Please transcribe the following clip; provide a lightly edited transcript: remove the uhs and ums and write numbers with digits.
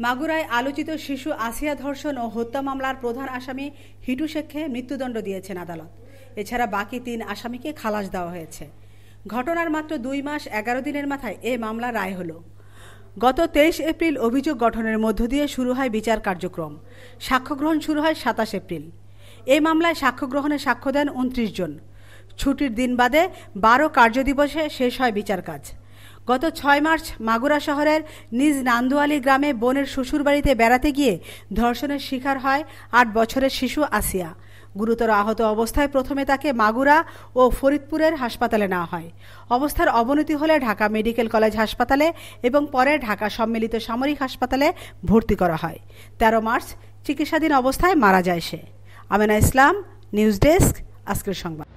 মাগুরায় আলোচিত শিশু আসিয়া ধর্ষণ ও হত্যা মামলার প্রধান আসামি হিটু শেখকে মৃত্যুদণ্ড দিয়েছেন আদালত। এছাড়া বাকি ৩ আসামিকে খালাস দেওয়া হয়েছে। ঘটনার মাত্র ২ মাস ১১ দিনের মাথায় এ মামলা রায় হলো। গত ২৩ এপ্রিল অভিযোগ গঠনের মধ্য দিয়ে শুরু হয় বিচার কার্যক্রম। সাক্ষ্য গ্রহণ শুরু হয় ২৭ এপ্রিল। এই মামলায় সাক্ষ্য গ্রহণে সাক্ষ্য দেন ২৯ জন। ছুটির দিন বাদে ১২ কার্যদিবসে শেষ হয় বিচার কাজ। গত ৬ মার্চ মাগুরা শহরের নিজ নান্দুয়ালি গ্রামে বোনের শ্বশুরবাড়িতে বেড়াতে গিয়ে ধর্ষণের শিকার হয় ৮ বছরের শিশু আসিয়া। গুরুতর আহত অবস্থায় প্রথমে তাকে মাগুরা ও ফরিদপুরের হাসপাতালে নেওয়া হয়। অবস্থার অবনতি হলে ঢাকা মেডিকেল কলেজ হাসপাতালে এবং পরে ঢাকা সম্মিলিত সামরিক হাসপাতালে ভর্তি করা হয়। ১৩ মার্চ চিকিৎসাধীন অবস্থায় মারা যায় সে। আমেনা ইসলাম, নিউজ ডেস্ক, আজকের সংবাদ।